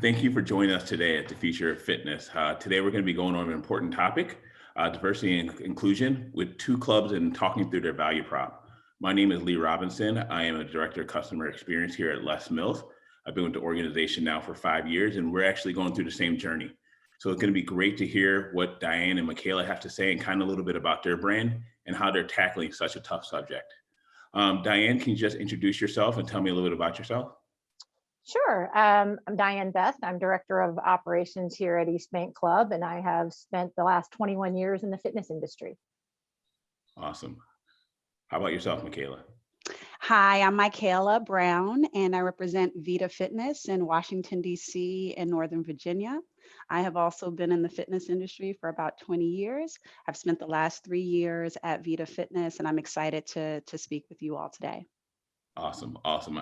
Thank you for joining us today at the Future of Fitness. Today we're going to be going over an important topic, diversity and inclusion, with two clubs and talking through their value prop. My name is Lee Robinson. I am a Director of Customer Experience here at Les Mills. I've been with the organization now for 5 years, and we're actually going through the same journey. So it's going to be great to hear what Diane and Michaela have to say and kind of a little bit about their brand and how they're tackling such a tough subject. Diane, can you just introduce yourself and tell me a little bit about yourself? Sure. I'm Diane Best. I'm Director of Operations here at East Bank Club, and I have spent the last 21 years in the fitness industry. Awesome. How about yourself, Michaela? Hi, I'm Michaela Brown, and I represent VIDA Fitness in Washington, D.C. and Northern Virginia. I have also been in the fitness industry for about 20 years. I've spent the last 3 years at VIDA Fitness, and I'm excited to speak with you all today. Awesome.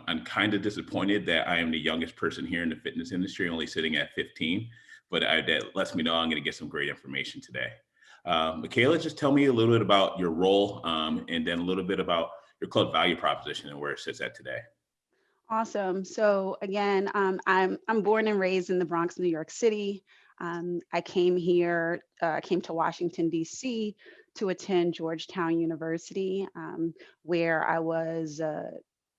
I'm kind of disappointed that I am the youngest person here in the fitness industry, only sitting at 15, but that lets me know I'm going to get some great information today. Michaela, just tell me a little bit about your role and then a little bit about your club value proposition and where it sits at today. Awesome. So again, I'm born and raised in the Bronx, New York City. I came to Washington, D.C. to attend Georgetown University, where I was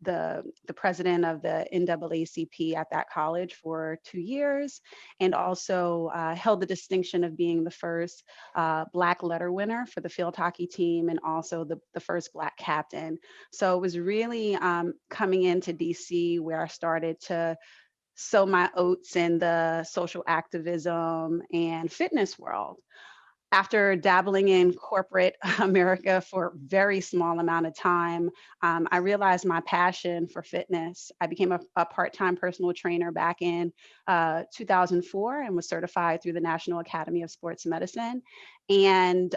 the president of the NAACP at that college for 2 years, and also held the distinction of being the first Black letter winner for the field hockey team, and also the first Black captain. So it was really coming into DC where I started to sow my oats in the social activism and fitness world. After dabbling in corporate America for a very small amount of time, I realized my passion for fitness. I became a part-time personal trainer back in 2004 and was certified through the National Academy of Sports Medicine. And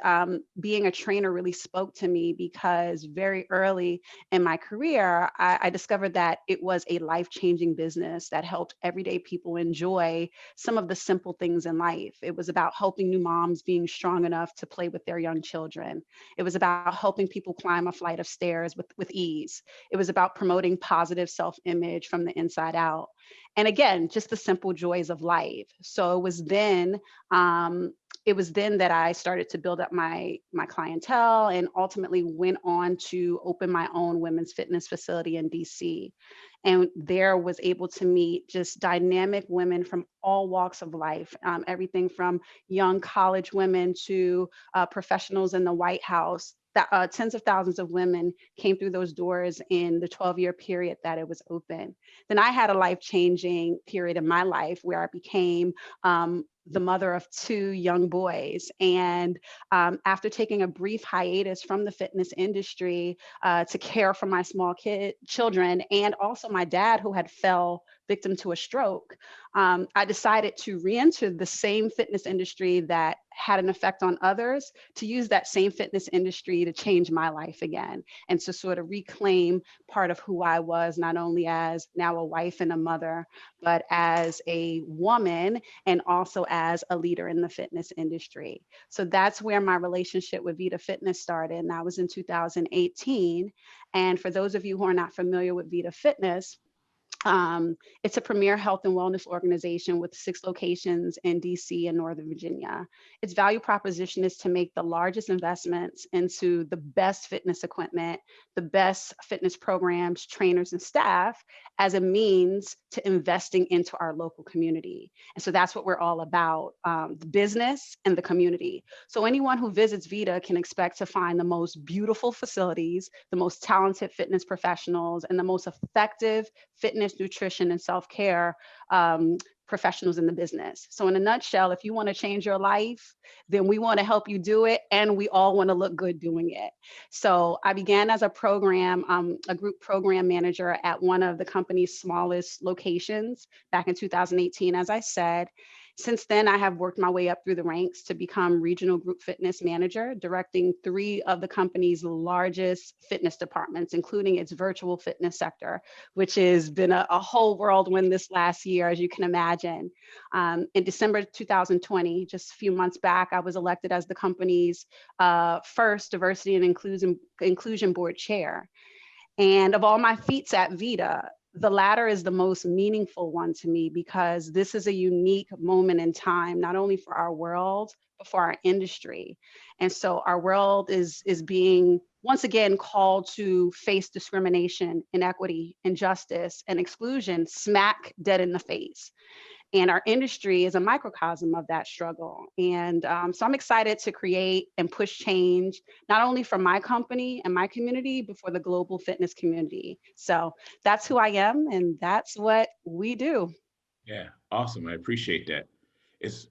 being a trainer really spoke to me because very early in my career, I discovered that it was a life-changing business that helped everyday people enjoy some of the simple things in life. It was about helping new moms being strong enough to play with their young children. It was about helping people climb a flight of stairs with ease. It was about promoting positive self-image from the inside out. And again, just the simple joys of life. So it was then that I started to build up my clientele, and ultimately went on to open my own women's fitness facility in DC. And there was able to meet just dynamic women from all walks of life, everything from young college women to professionals in the White House. Tens of thousands of women came through those doors in the 12-year period that it was open. Then I had a life-changing period in my life where I became the mother of 2 young boys. And after taking a brief hiatus from the fitness industry to care for my small children, and also my dad who had fell victim to a stroke, I decided to re-enter the same fitness industry that had an effect on others, to use that same fitness industry to change my life again, and to sort of reclaim part of who I was, not only as now a wife and a mother, but as a woman and also as a leader in the fitness industry. So that's where my relationship with VIDA Fitness started, and that was in 2018. And for those of you who are not familiar with VIDA Fitness, it's a premier health and wellness organization with 6 locations in DC and Northern Virginia. Its value proposition is to make the largest investments into the best fitness equipment, the best fitness programs, trainers, and staff as a means to investing into our local community. And so that's what we're all about, the business and the community. So anyone who visits VIDA can expect to find the most beautiful facilities, the most talented fitness professionals, and the most effective fitness, nutrition, and self-care professionals in the business. So in a nutshell, if you want to change your life, then we want to help you do it, and we all want to look good doing it. So I began as a group program manager at one of the company's smallest locations back in 2018, as I said. Since then, I have worked my way up through the ranks to become regional group fitness manager, directing 3 of the company's largest fitness departments, including its virtual fitness sector, which has been a whole whirlwind this last year, as you can imagine. In December 2020, just a few months back, I was elected as the company's first diversity and inclusion board chair. And of all my feats at VIDA, The latter is the most meaningful one to me because this is a unique moment in time, not only for our world, but for our industry. And so our world is being once again called to face discrimination, inequity, injustice, and exclusion smack dead in the face. And our industry is a microcosm of that struggle. And so I'm excited to create and push change, not only for my company and my community, but for the global fitness community. So that's who I am, and that's what we do. Yeah, awesome. I appreciate that. It's,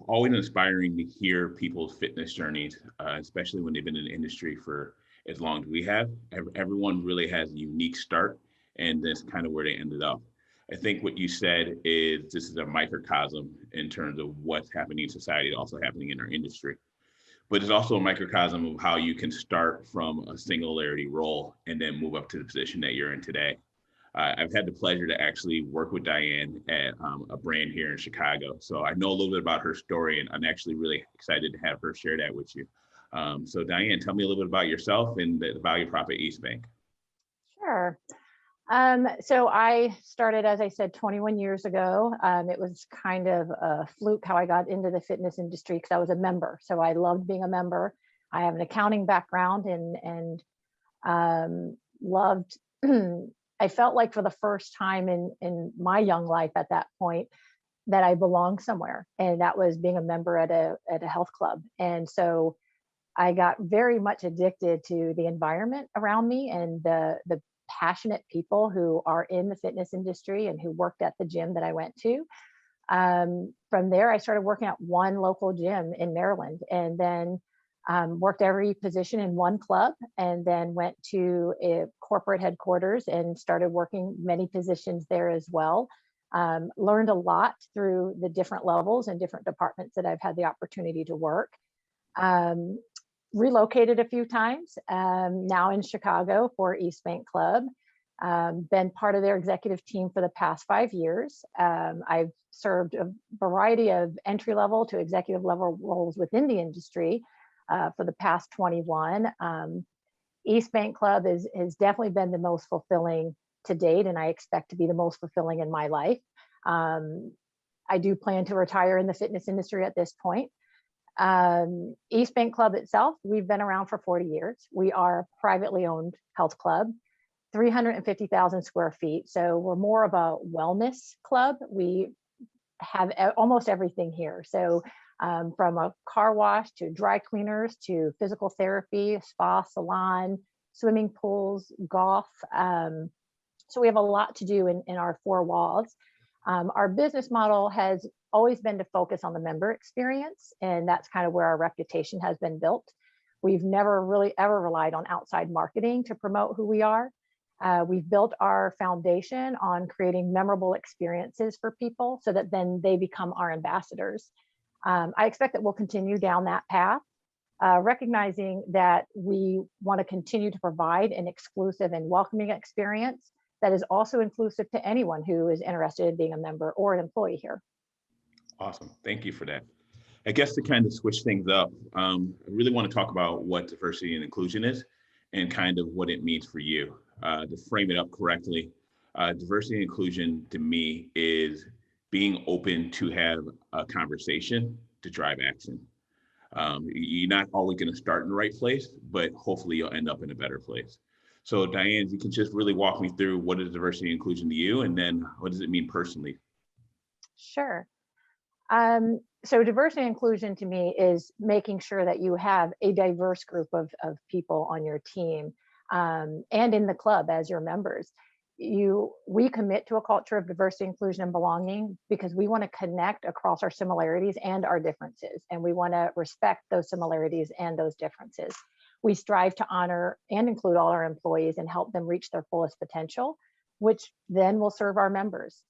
always inspiring to hear people's fitness journeys, especially when they've been in the industry for as long as we have. Everyone really has a unique start, and that's kind of where they ended up. I think what you said is this is a microcosm in terms of what's happening in society, also happening in our industry. But it's also a microcosm of how you can start from a singularity role and then move up to the position that you're in today. I've had the pleasure to actually work with Diane at a brand here in Chicago. So I know a little bit about her story, and I'm actually really excited to have her share that with you. So Diane, tell me a little bit about yourself and the value prop at East Bank. Sure. So I started, as I said, 21 years ago. It was kind of a fluke how I got into the fitness industry because I was a member. So I loved being a member. I have an accounting background and loved, I felt like for the first time in my young life at that point that I belonged somewhere. And that was being a member at a health club. And so I got very much addicted to the environment around me and the passionate people who are in the fitness industry and who worked at the gym that I went to. From there, I started working at one local gym in Maryland, and then worked every position in one club, and then went to a corporate headquarters and started working many positions there as well. Learned a lot through the different levels and different departments that I've had the opportunity to work. Relocated a few times, now in Chicago for East Bank Club. Been part of their executive team for the past 5 years. I've served a variety of entry level to executive level roles within the industry for the past 21. East Bank Club has definitely been the most fulfilling to date, and I expect to be the most fulfilling in my life. I do plan to retire in the fitness industry at this point. East Bank Club itself, we've been around for 40 years. We are a privately owned health club, 350,000 square feet. So we're more of a wellness club. We have almost everything here. So from a car wash to dry cleaners to physical therapy, spa, salon, swimming pools, golf. So we have a lot to do in our four walls. Our business model has always been to focus on the member experience, and that's kind of where our reputation has been built. We've never really ever relied on outside marketing to promote who we are. We've built our foundation on creating memorable experiences for people so that then they become our ambassadors. I expect that we'll continue down that path, recognizing that we want to continue to provide an exclusive and welcoming experience that is also inclusive to anyone who is interested in being a member or an employee here. Awesome. Thank you for that. I guess to kind of switch things up, I really want to talk about what diversity and inclusion is and kind of what it means for you. To frame it up correctly, diversity and inclusion to me is being open to have a conversation to drive action. You're not always going to start in the right place, but hopefully you'll end up in a better place. So Diane, you can just really walk me through what is diversity and inclusion to you, and then what does it mean personally? Sure. So diversity and inclusion to me is making sure that you have a diverse group of people on your team and in the club as your members. We commit to a culture of diversity, inclusion, and belonging because we want to connect across our similarities and our differences, and we want to respect those similarities and those differences. We strive to honor and include all our employees and help them reach their fullest potential, which then will serve our members.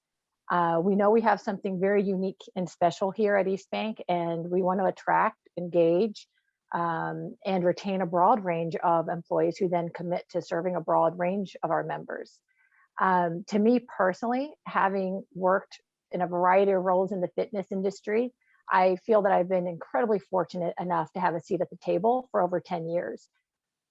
We know we have something very unique and special here at East Bank, and we want to attract, engage, and retain a broad range of employees who then commit to serving a broad range of our members. To me personally, having worked in a variety of roles in the fitness industry, I feel that I've been incredibly fortunate enough to have a seat at the table for over 10 years.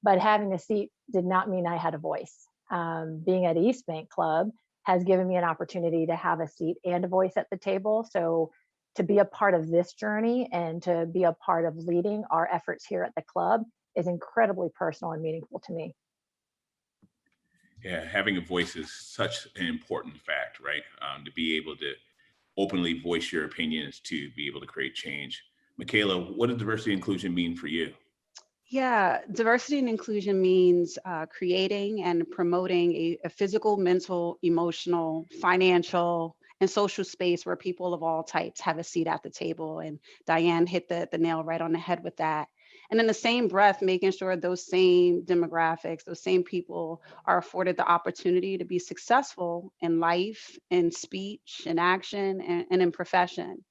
But having a seat did not mean I had a voice. Being at East Bank Club, has given me an opportunity to have a seat and a voice at the table. So to be a part of this journey and to be a part of leading our efforts here at the club is incredibly personal and meaningful to me. Yeah, having a voice is such an important fact, right? To be able to openly voice your opinions, to be able to create change. Michaela, what does diversity and inclusion mean for you? Yeah, diversity and inclusion means creating and promoting a physical, mental, emotional, financial, and social space where people of all types have a seat at the table. And Diane hit the nail right on the head with that. And in the same breath, making sure those same demographics, those same people are afforded the opportunity to be successful in life, in speech, in action, and in profession.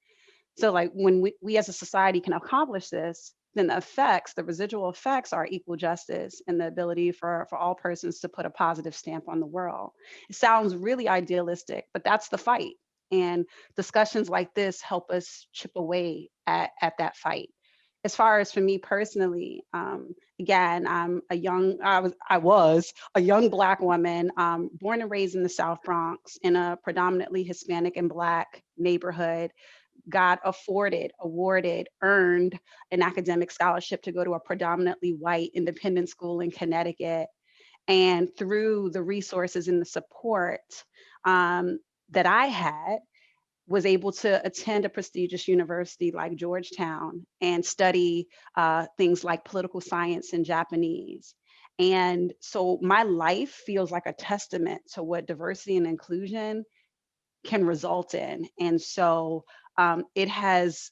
So like when we as a society can accomplish this, then the effects, the residual effects are equal justice and the ability for all persons to put a positive stamp on the world. It sounds really idealistic, but that's the fight. And discussions like this help us chip away at that fight. As far as for me personally, again, I was a young Black woman, born and raised in the South Bronx in a predominantly Hispanic and Black neighborhood, got awarded, earned an academic scholarship to go to a predominantly white independent school in Connecticut. And through the resources and the support that I had, was able to attend a prestigious university like Georgetown and study things like political science and Japanese. And so my life feels like a testament to what diversity and inclusion can result in. And so it has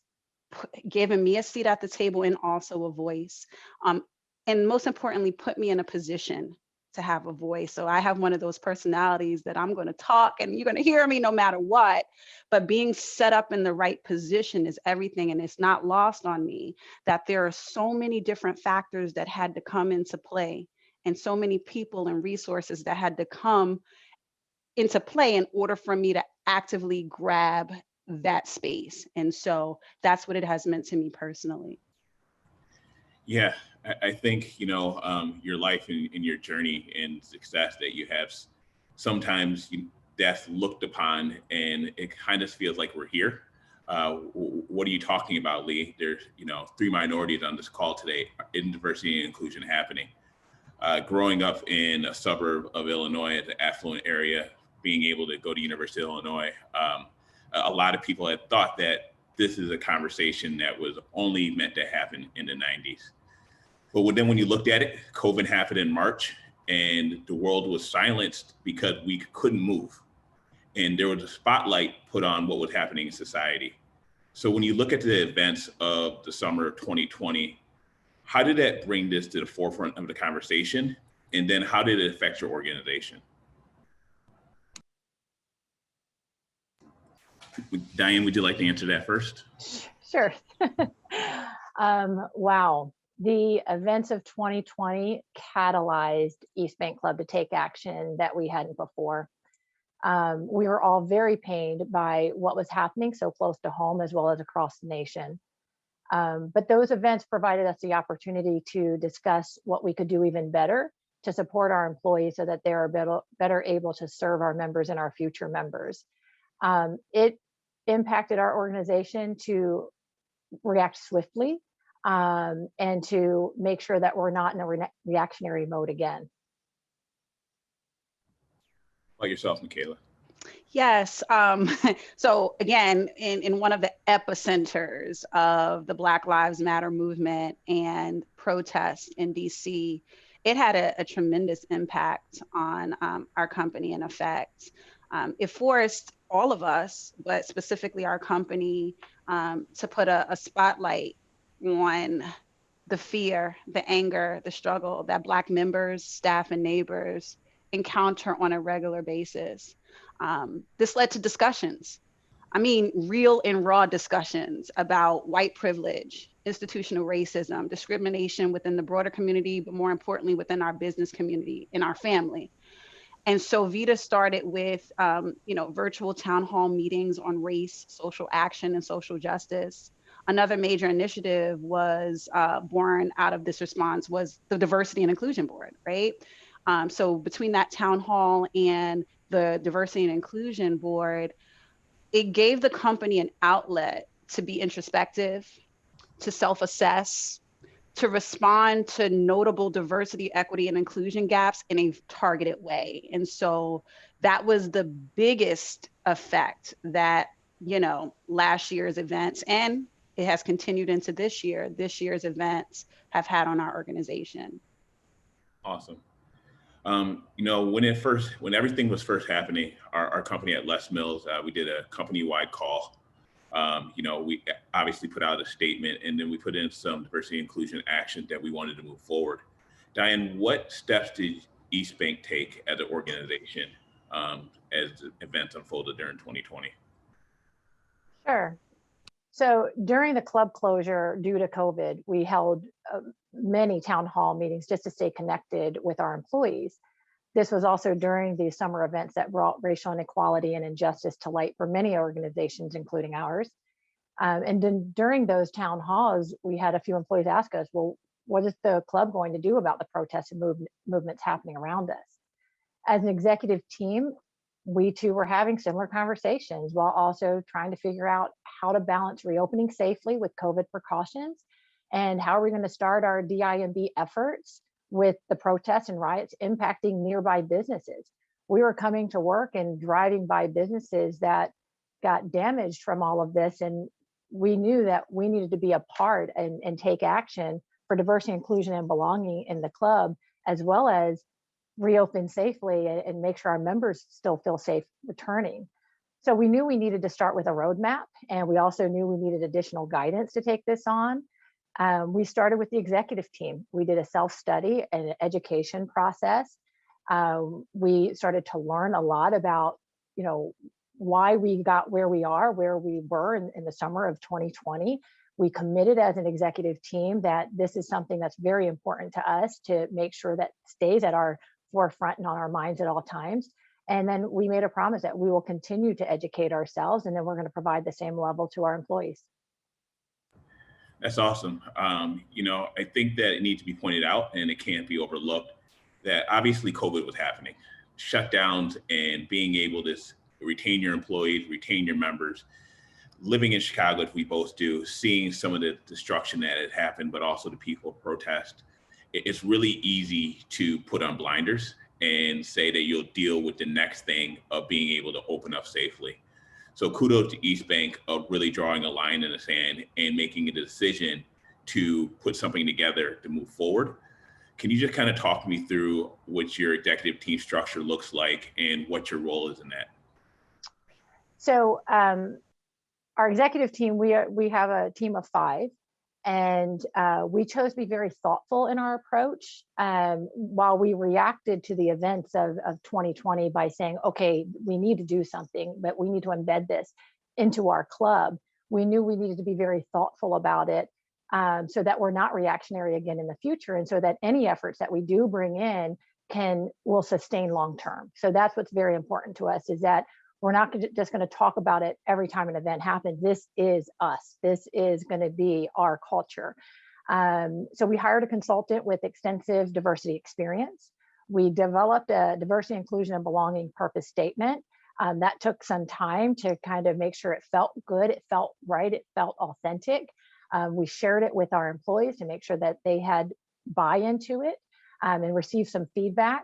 given me a seat at the table and also a voice. And most importantly, put me in a position to have a voice. So I have one of those personalities that I'm going to talk and you're going to hear me no matter what, but being set up in the right position is everything. And it's not lost on me that there are so many different factors that had to come into play and so many people and resources that had to come into play in order for me to actively grab that space. And so that's what it has meant to me personally. Yeah, I think, your life and your journey and success that you have, sometimes death looked upon and it kind of feels like we're here. What are you talking about, Lee? There's, 3 minorities on this call today in diversity and inclusion happening. Growing up in a suburb of Illinois, the affluent area, being able to go to University of Illinois, a lot of people had thought that this is a conversation that was only meant to happen in the 90s. But then when you looked at it, COVID happened in March and the world was silenced because we couldn't move. And there was a spotlight put on what was happening in society. So when you look at the events of the summer of 2020, how did that bring this to the forefront of the conversation? And then how did it affect your organization? Diane, would you like to answer that first? Sure. Wow. The events of 2020 catalyzed East Bank Club to take action that we hadn't before. We were all very pained by what was happening so close to home as well as across the nation. But those events provided us the opportunity to discuss what we could do even better to support our employees so that they are better able to serve our members and our future members. It impacted our organization to react swiftly and to make sure that we're not in a reactionary mode again. How about yourself, Michaela? Yes. So again, in one of the epicenters of the Black Lives Matter movement and protest in DC, it had a tremendous impact on our company in effect. It forced all of us, but specifically our company, to put a spotlight on the fear, the anger, the struggle that Black members, staff, and neighbors encounter on a regular basis. This led to discussions. I mean, real and raw discussions about white privilege, institutional racism, discrimination within the broader community, but more importantly, within our business community, in our family. And so VIDA started with, virtual town hall meetings on race, social action, and social justice. Another major initiative was born out of this response was the Diversity and Inclusion Board, right? So between that town hall and the Diversity and Inclusion Board, it gave the company an outlet to be introspective, to self-assess, to respond to notable diversity, equity, and inclusion gaps in a targeted way. And so that was the biggest effect that, last year's events, and it has continued into this year's events have had on our organization. Awesome. When everything was first happening, our company at Les Mills, we did a company-wide call. We obviously put out a statement, and then we put in some diversity and inclusion actions that we wanted to move forward. Diane, what steps did East Bank take as an organization as events unfolded during 2020? Sure. So during the club closure due to COVID, we held many town hall meetings just to stay connected with our employees. This was also during the summer events that brought racial inequality and injustice to light for many organizations, including ours. And then during those town halls, we had a few employees ask us, well, what is the club going to do about the protests and movements happening around us? As an executive team, we too were having similar conversations while also trying to figure out how to balance reopening safely with COVID precautions, and how are we going to start our DIMB efforts with the protests and riots impacting nearby businesses. We were coming to work and driving by businesses that got damaged from all of this, and we knew that we needed to be a part and take action for diversity, inclusion, and belonging in the club, as well as reopen safely and make sure our members still feel safe returning. So we knew we needed to start with a roadmap, and we also knew we needed additional guidance to take this on. We started with the executive team. We did a self-study and an education process. We started to learn a lot about, why we got where we are, where we were in the summer of 2020. We committed as an executive team that this is something that's very important to us to make sure that stays at our forefront and on our minds at all times. And then we made a promise that we will continue to educate ourselves, and then we're going to provide the same level to our employees. That's awesome. I think that it needs to be pointed out, and it can't be overlooked, that obviously COVID was happening. Shutdowns and being able to retain your employees, retain your members. Living in Chicago, if we both do, seeing some of the destruction that had happened, but also the people protest, it's really easy to put on blinders and say that you'll deal with the next thing of being able to open up safely. So kudos to East Bank of really drawing a line in the sand and making a decision to put something together to move forward. Can you just kind of talk me through what your executive team structure looks like and what your role is in that? So our executive team, we have a team of 5, and we chose to be very thoughtful in our approach. While we reacted to the events of 2020 by saying, okay, we need to do something, but we need to embed this into our club, we knew we needed to be very thoughtful about it, so that we're not reactionary again in the future, and so that any efforts that we do bring in will sustain long term. So that's what's very important to us, is that we're not just going to talk about it every time an event happens. This is us. This is going to be our culture. So we hired a consultant with extensive diversity experience. We developed a diversity, inclusion, and belonging purpose statement. That took some time to kind of make sure it felt good, it felt right, it felt authentic. We shared it with our employees to make sure that they had buy-in to it, and received some feedback.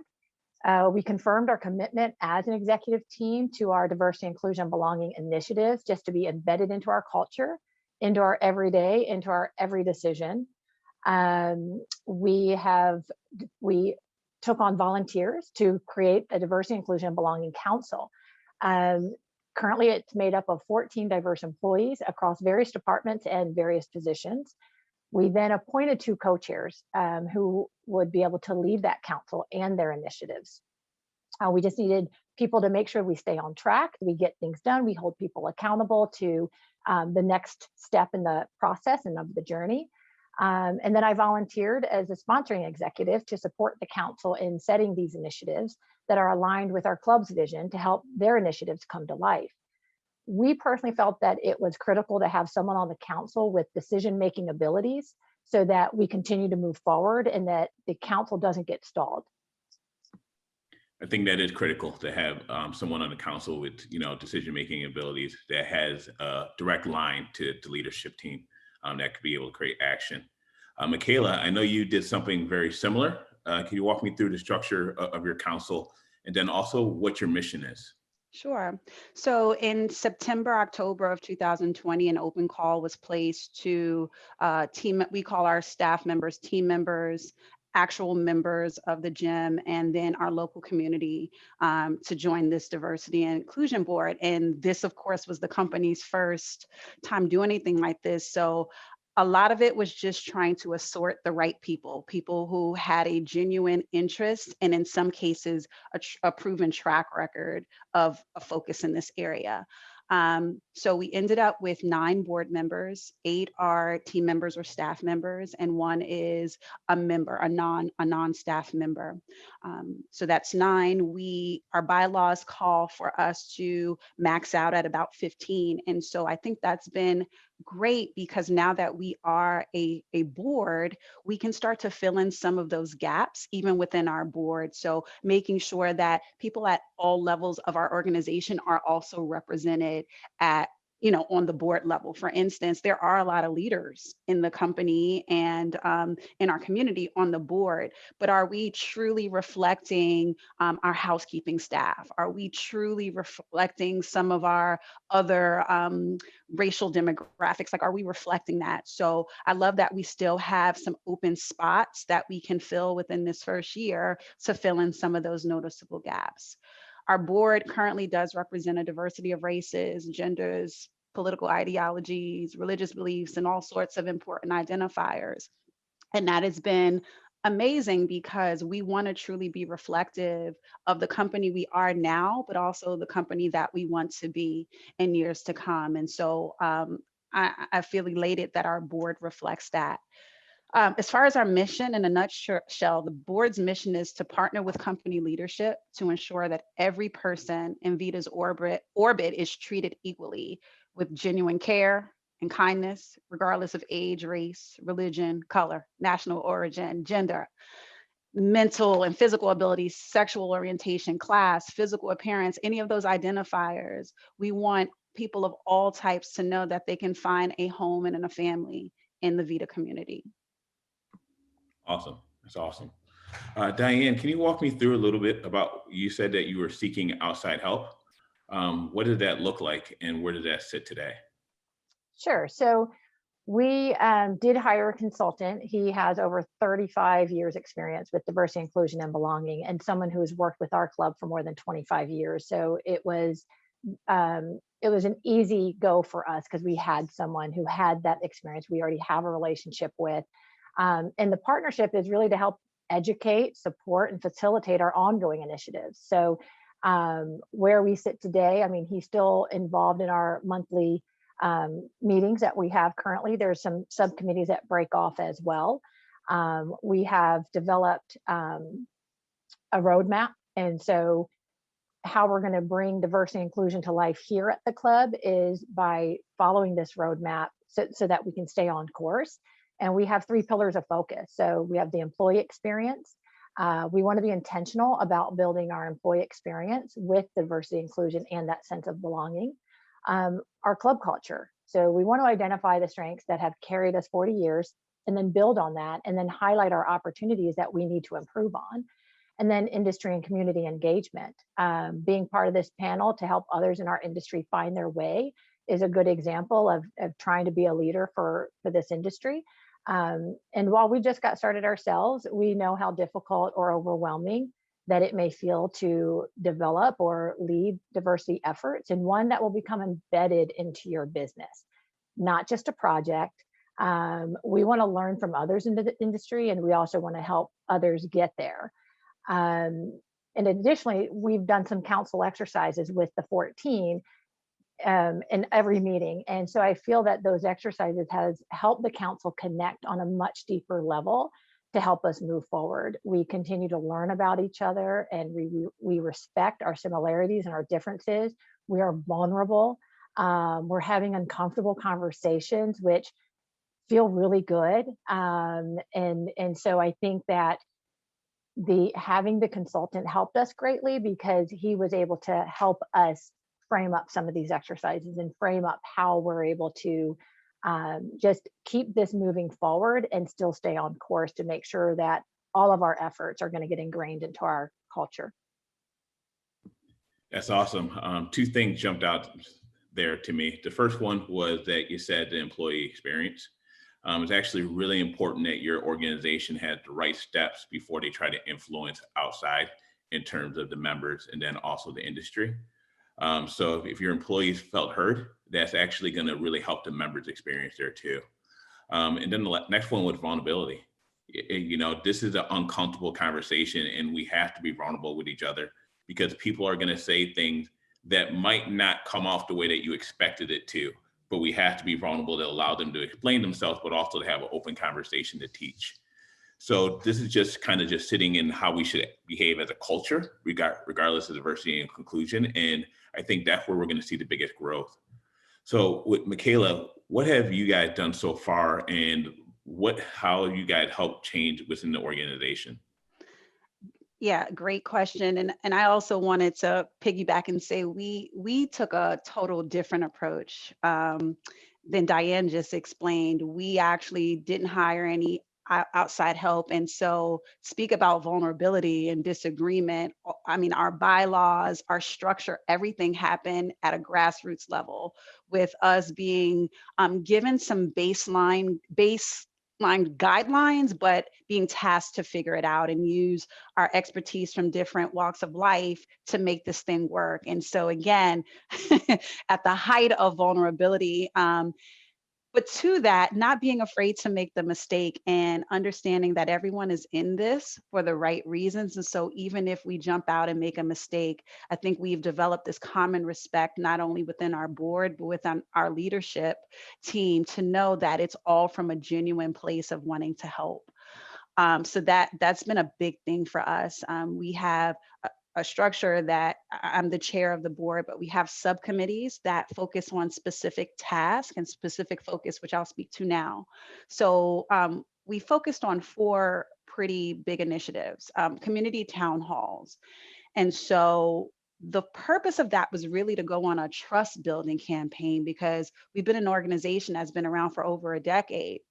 We confirmed our commitment as an executive team to our diversity, inclusion, and belonging initiatives, just to be embedded into our culture, into our everyday, into our every decision. We took on volunteers to create a diversity, inclusion, and belonging council. Currently, it's made up of 14 diverse employees across various departments and various positions. We then appointed 2 co-chairs who would be able to lead that council and their initiatives. We just needed people to make sure we stay on track, we get things done, we hold people accountable to the next step in the process and of the journey. And then I volunteered as a sponsoring executive to support the council in setting these initiatives that are aligned with our club's vision to help their initiatives come to life. We personally felt that it was critical to have someone on the council with decision-making abilities so that we continue to move forward and that the council doesn't get stalled. I think that is critical to have someone on the council with, decision-making abilities that has a direct line to the leadership team that could be able to create action. Michaela, I know you did something very similar. Can you walk me through the structure of your council and then also what your mission is? Sure. So in September, October of 2020, an open call was placed to we call our staff members, team members, actual members of the gym, and then our local community to join this diversity and inclusion board. And this, of course, was the company's first time doing anything like this. So a lot of it was just trying to assort the right people who had a genuine interest and in some cases a proven track record of a focus in this area. So we ended up with 9 board members, 8 are team members or staff members, and 1 is a member, a non-staff member. So that's 9. Our bylaws call for us to max out at about 15. And so I think that's been great because now that we are a board, we can start to fill in some of those gaps even within our board. So making sure that people at all levels of our organization are also represented at on the board level. For instance, there are a lot of leaders in the company and in our community on the board, but are we truly reflecting our housekeeping staff? Are we truly reflecting some of our other racial demographics? Like, are we reflecting that? So I love that we still have some open spots that we can fill within this first year to fill in some of those noticeable gaps. Our board currently does represent a diversity of races, genders, political ideologies, religious beliefs, and all sorts of important identifiers. And that has been amazing because we want to truly be reflective of the company we are now, but also the company that we want to be in years to come. And so I feel elated that our board reflects that. As far as our mission, in a nutshell, the board's mission is to partner with company leadership to ensure that every person in VIDA's orbit is treated equally with genuine care and kindness, regardless of age, race, religion, color, national origin, gender, mental and physical abilities, sexual orientation, class, physical appearance, any of those identifiers. We want people of all types to know that they can find a home and a family in the VIDA community. Awesome. That's awesome. Diane, can you walk me through a little bit about, you said that you were seeking outside help. What did that look like and where does that sit today? Sure. So we did hire a consultant. He has over 35 years experience with diversity, inclusion, and belonging, and someone who has worked with our club for more than 25 years. So it was an easy go for us because we had someone who had that experience we already have a relationship with. And the partnership is really to help educate, support, and facilitate our ongoing initiatives. So where we sit today, I mean, he's still involved in our monthly meetings that we have currently. There's some subcommittees that break off as well. We have developed a roadmap. And so how we're going to bring diversity and inclusion to life here at the club is by following this roadmap so that we can stay on course. And we have 3 pillars of focus. So we have the employee experience. We want to be intentional about building our employee experience with diversity, inclusion, and that sense of belonging. Our club culture. So we want to identify the strengths that have carried us 40 years and then build on that and then highlight our opportunities that we need to improve on. And then industry and community engagement. Being part of this panel to help others in our industry find their way is a good example of trying to be a leader for this industry. And while we just got started ourselves, we know how difficult or overwhelming that it may feel to develop or lead diversity efforts, and one that will become embedded into your business, not just a project. We want to learn from others in the industry, and we also want to help others get there. And additionally, we've done some council exercises with the 14 in every meeting. And so I feel that those exercises has helped the council connect on a much deeper level to help us move forward. We continue to learn about each other, and we respect our similarities and our differences. We are vulnerable. We're having uncomfortable conversations, which feel really good. And so I think that having the consultant helped us greatly, because he was able to help us frame up some of these exercises and frame up how we're able to just keep this moving forward and still stay on course to make sure that all of our efforts are going to get ingrained into our culture. That's awesome. Two things jumped out there to me. The first one was that you said the employee experience. It's actually really important that your organization has the right steps before they try to influence outside in terms of the members and then also the industry. So if your employees felt heard, that's actually going to really help the members experience there too. And then the next one was vulnerability. You know, this is an uncomfortable conversation, and we have to be vulnerable with each other, because people are going to say things that might not come off the way that you expected it to, but we have to be vulnerable to allow them to explain themselves, but also to have an open conversation to teach. So this is just kind of just sitting in how we should behave as a culture, regardless of diversity and inclusion. And I think that's where we're going to see the biggest growth. So with Michaela, what have you guys done so far, and how you guys helped change within the organization? Yeah, great question. And I also wanted to piggyback and say we took a total different approach than Diane just explained. We actually didn't hire any outside help. And so speak about vulnerability and disagreement. I mean, our bylaws, our structure, everything happened at a grassroots level, with us being given some baseline guidelines, but being tasked to figure it out and use our expertise from different walks of life to make this thing work. And so again, at the height of vulnerability, but to that, not being afraid to make the mistake and understanding that everyone is in this for the right reasons. And so even if we jump out and make a mistake, I think we've developed this common respect, not only within our board, but within our leadership team, to know that it's all from a genuine place of wanting to help. So that's been a big thing for us. We have a structure that I'm the chair of the board, but we have subcommittees that focus on specific tasks and specific focus, which I'll speak to now. So we focused on 4 pretty big initiatives, community town halls. And so the purpose of that was really to go on a trust building campaign, because we've been an organization that's been around for over a decade.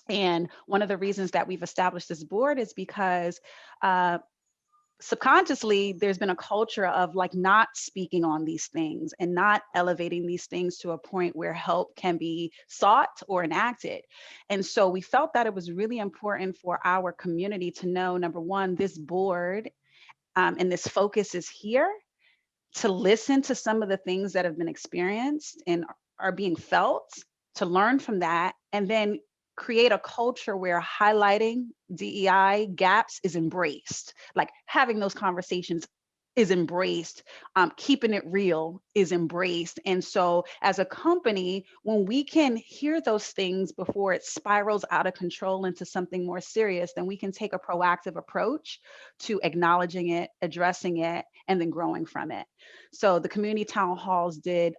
And one of the reasons that we've established this board is because subconsciously there's been a culture of like not speaking on these things and not elevating these things to a point where help can be sought or enacted. And so we felt that it was really important for our community to know, number one, this board and this focus is here to listen to some of the things that have been experienced and are being felt, to learn from that, and then create a culture where highlighting DEI gaps is embraced. Like having those conversations is embraced, keeping it real is embraced. And so as a company, when we can hear those things before it spirals out of control into something more serious, then we can take a proactive approach to acknowledging it, addressing it, and then growing from it. So the community town halls did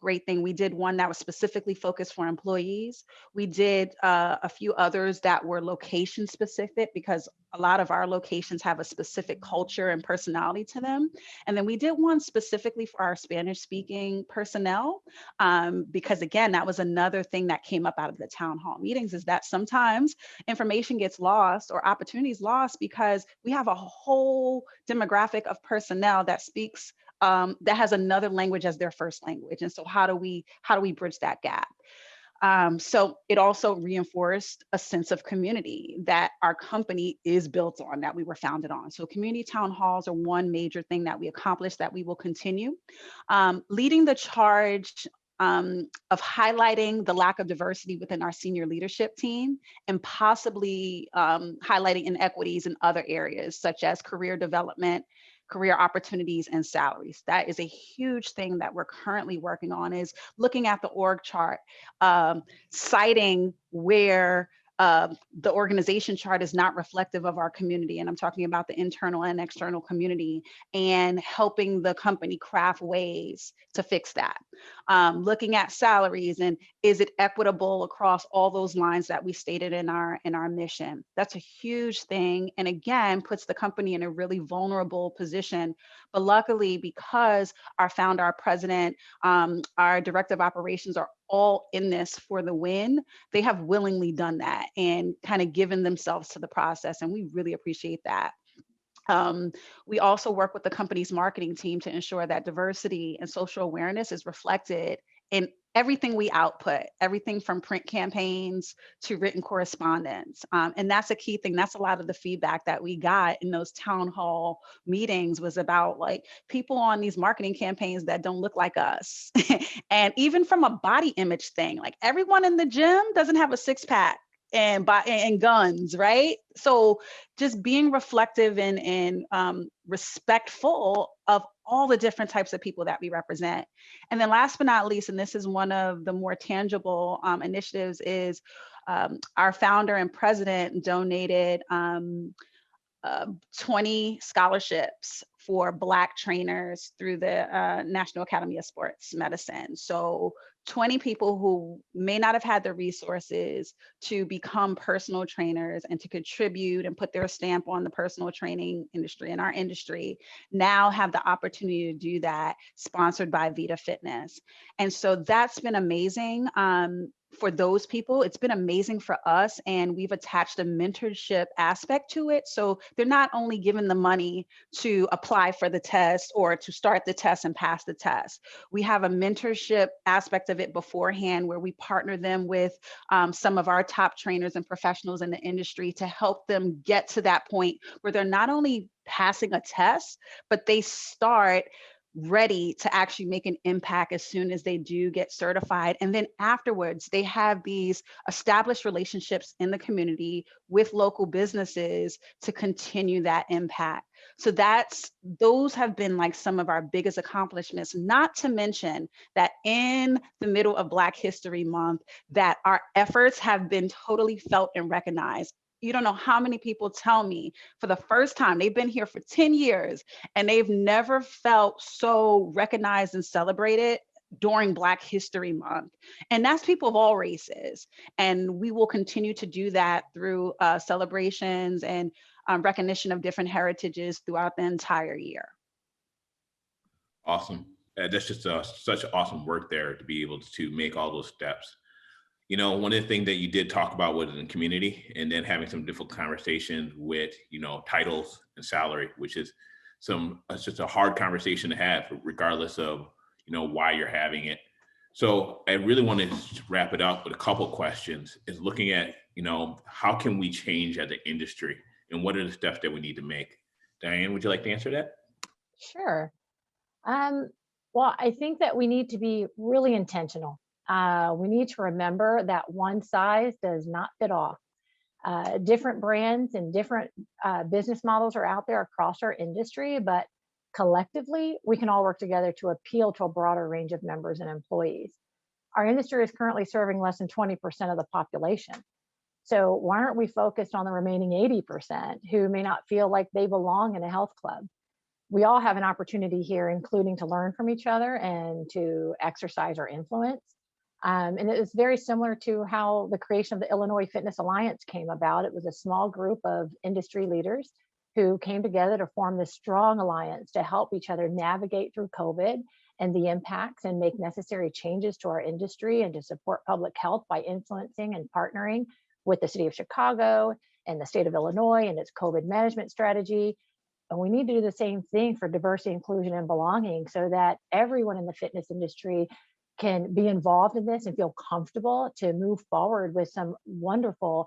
great thing. We did one that was specifically focused for employees. We did a few others that were location specific, because a lot of our locations have a specific culture and personality to them. And then we did one specifically for our Spanish speaking personnel, because again, that was another thing that came up out of the town hall meetings, is that sometimes information gets lost or opportunities lost because we have a whole demographic of personnel that speaks that has another language as their first language. And so how do we bridge that gap? So it also reinforced a sense of community that our company is built on, that we were founded on. So community town halls are one major thing that we accomplished that we will continue. Leading the charge of highlighting the lack of diversity within our senior leadership team, and possibly highlighting inequities in other areas, such as career development, career opportunities, and salaries. That is a huge thing that we're currently working on, is looking at the org chart, citing where the organization chart is not reflective of our community. And I'm talking about the internal and external community, and helping the company craft ways to fix that. Looking at salaries, and is it equitable across all those lines that we stated in our mission? That's a huge thing. And again, puts the company in a really vulnerable position. But luckily, because our founder, our president, our director of operations are all in this for the win, they have willingly done that and kind of given themselves to the process. And we really appreciate that. We also work with the company's marketing team to ensure that diversity and social awareness is reflected in everything we output, everything from print campaigns to written correspondence. And that's a key thing. That's a lot of the feedback that we got in those town hall meetings, was about like people on these marketing campaigns that don't look like us. And even from a body image thing, like everyone in the gym doesn't have a six pack and guns, right? So just being reflective and respectful of all the different types of people that we represent. And then last but not least, and this is one of the more tangible initiatives, is our founder and president donated 20 scholarships for Black trainers through the National Academy of Sports Medicine. So 20 people who may not have had the resources to become personal trainers and to contribute and put their stamp on the personal training industry and our industry now have the opportunity to do that, sponsored by VIDA Fitness. And so that's been amazing. For those people, it's been amazing for us, and we've attached a mentorship aspect to it. So they're not only given the money to apply for the test or to start the test and pass the test. We have a mentorship aspect of it beforehand, where we partner them with some of our top trainers and professionals in the industry to help them get to that point where they're not only passing a test, but they start ready to actually make an impact as soon as they do get certified. And then afterwards, they have these established relationships in the community with local businesses to continue that impact. So those have been like some of our biggest accomplishments, not to mention that in the middle of Black History Month, that our efforts have been totally felt and recognized. You don't know how many people tell me for the first time, they've been here for 10 years and they've never felt so recognized and celebrated during Black History Month. And that's people of all races. And we will continue to do that through celebrations and recognition of different heritages throughout the entire year. Awesome. That's just such awesome work there to be able to make all those steps. You know, one of the things that you did talk about was in community, and then having some difficult conversations with, you know, titles and salary, which is it's just a hard conversation to have, regardless of, you know, why you're having it. So I really want to wrap it up with a couple of questions, is looking at, you know, how can we change as an industry, and what are the steps that we need to make? Diane, would you like to answer that? Sure. Well, I think that we need to be really intentional. We need to remember that one size does not fit all. Different brands and different business models are out there across our industry, but collectively, we can all work together to appeal to a broader range of members and employees. Our industry is currently serving less than 20% of the population. So why aren't we focused on the remaining 80% who may not feel like they belong in a health club? We all have an opportunity here, including to learn from each other and to exercise our influence. And it was very similar to how the creation of the Illinois Fitness Alliance came about. It was a small group of industry leaders who came together to form this strong alliance to help each other navigate through COVID and the impacts, and make necessary changes to our industry and to support public health by influencing and partnering with the city of Chicago and the state of Illinois and its COVID management strategy. And we need to do the same thing for diversity, inclusion, and belonging, so that everyone in the fitness industry can be involved in this and feel comfortable to move forward with some wonderful,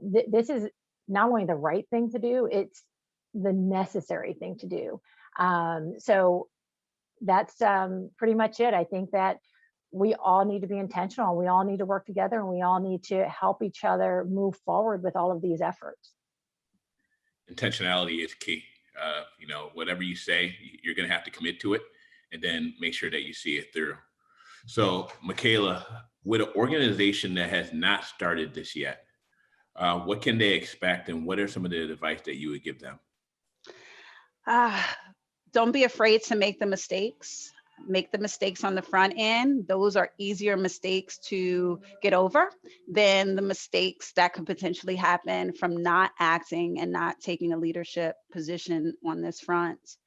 this is not only the right thing to do, it's the necessary thing to do. So that's pretty much it. I think that we all need to be intentional. We all need to work together, and we all need to help each other move forward with all of these efforts. Intentionality is key. You know, whatever you say, you're going to have to commit to it, and then make sure that you see it through. So, Michaela, with an organization that has not started this yet, What can they expect, and what are some of the advice that you would give them? Don't be afraid to make the mistakes. Make the mistakes on the front end. Those are easier mistakes to get over than the mistakes that could potentially happen from not acting and not taking a leadership position on this front.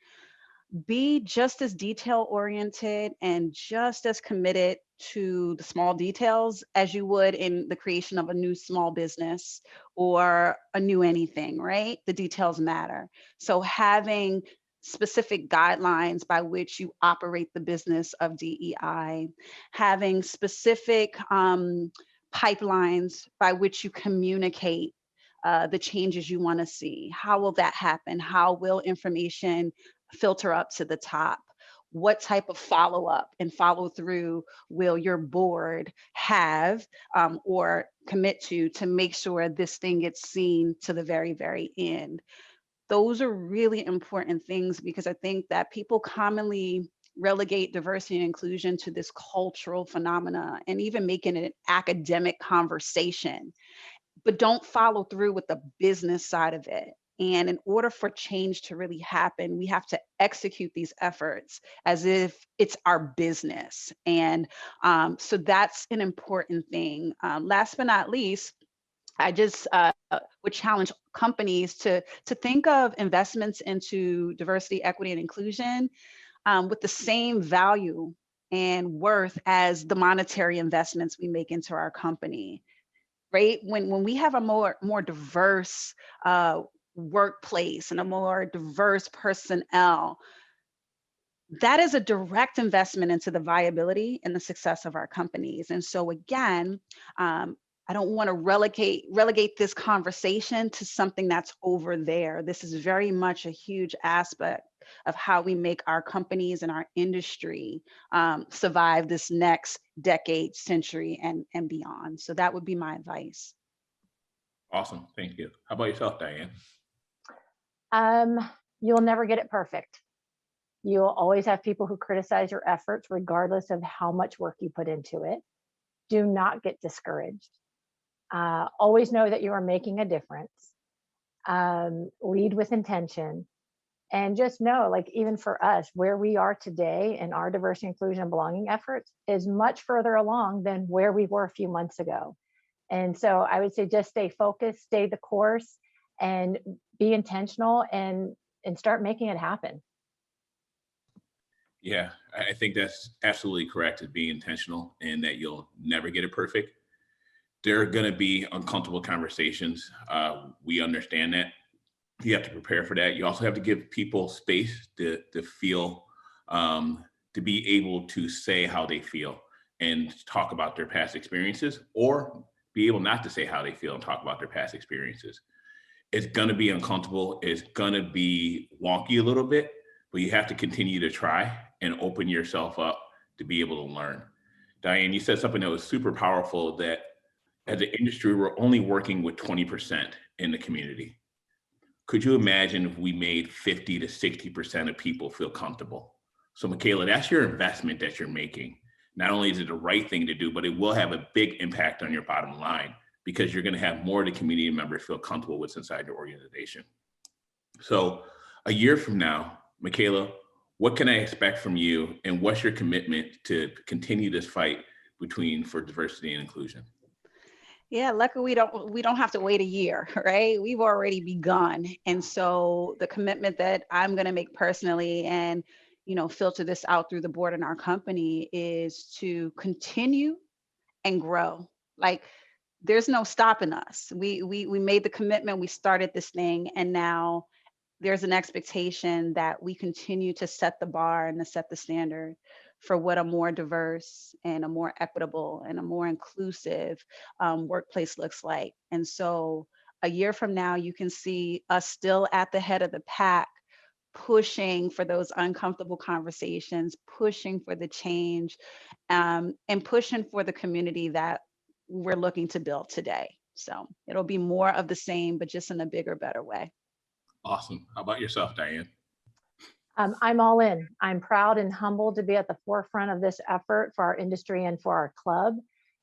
Be just as detail oriented and just as committed to the small details as you would in the creation of a new small business or a new anything, right? The details matter. So having specific guidelines by which you operate the business of DEI, having specific pipelines by which you communicate the changes you want to see. How will that happen? How will information filter up to the top? What type of follow up and follow through will your board have or commit to make sure this thing gets seen to the very, very end? Those are really important things because I think that people commonly relegate diversity and inclusion to this cultural phenomena and even making it an academic conversation, but don't follow through with the business side of it. And in order for change to really happen, we have to execute these efforts as if it's our business. And so that's an important thing. Last but not least, I just would challenge companies to think of investments into diversity, equity, and inclusion with the same value and worth as the monetary investments we make into our company. Right? When we have a more diverse workplace and a more diverse personnel, that is a direct investment into the viability and the success of our companies. And so again, I don't want to relegate this conversation to something that's over there. This is very much a huge aspect of how we make our companies and our industry survive this next decade, century, and beyond. So that would be my advice. Awesome. Thank you. How about yourself, Diane? You'll never get it perfect. You'll always have people who criticize your efforts, regardless of how much work you put into it. Do not get discouraged. Always know that you are making a difference. Lead with intention. And just know, like, even for us, where we are today in our diversity, inclusion, and belonging efforts is much further along than where we were a few months ago. And so I would say just stay focused, stay the course, and be intentional and start making it happen. Yeah, I think that's absolutely correct, is being intentional and that you'll never get it perfect. There are going to be uncomfortable conversations. We understand that. You have to prepare for that. You also have to give people space to feel, to be able to say how they feel and talk about their past experiences, or be able not to say how they feel and talk about their past experiences. It's going to be uncomfortable. It's going to be wonky a little bit, but you have to continue to try and open yourself up to be able to learn. Diane, you said something that was super powerful, that as an industry, we're only working with 20% in the community. Could you imagine if we made 50 to 60% of people feel comfortable? So Michaela, that's your investment that you're making. Not only is it the right thing to do, but it will have a big impact on your bottom line, because you're going to have more of the community members feel comfortable with inside your organization. So a year from now, Michaela, what can I expect from you, and what's your commitment to continue this fight for diversity and inclusion? Yeah, luckily we don't have to wait a year, right? We've already begun. And so the commitment that I'm going to make personally, and filter this out through the board in our company, is to continue and grow. Like, there's no stopping us. We made the commitment, we started this thing, and now there's an expectation that we continue to set the bar and to set the standard for what a more diverse and a more equitable and a more inclusive workplace looks like. And so a year from now, you can see us still at the head of the pack, pushing for those uncomfortable conversations, pushing for the change, and pushing for the community that we're looking to build today. So it'll be more of the same, but just in a bigger, better way. Awesome. How about yourself, Diane? I'm all in. I'm proud and humbled to be at the forefront of this effort for our industry and for our club.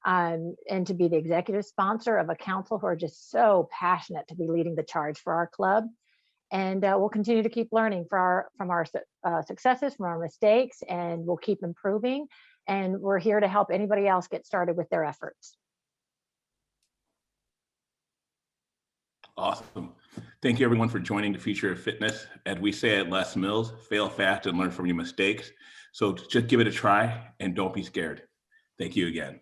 and to be the executive sponsor of a council who are just so passionate to be leading the charge for our club. And we'll continue to keep learning from our successes, from our mistakes, and we'll keep improving. And we're here to help anybody else get started with their efforts. Awesome. Thank you everyone for joining the Future of Fitness. As we say at Les Mills, fail fast and learn from your mistakes. So just give it a try and don't be scared. Thank you again.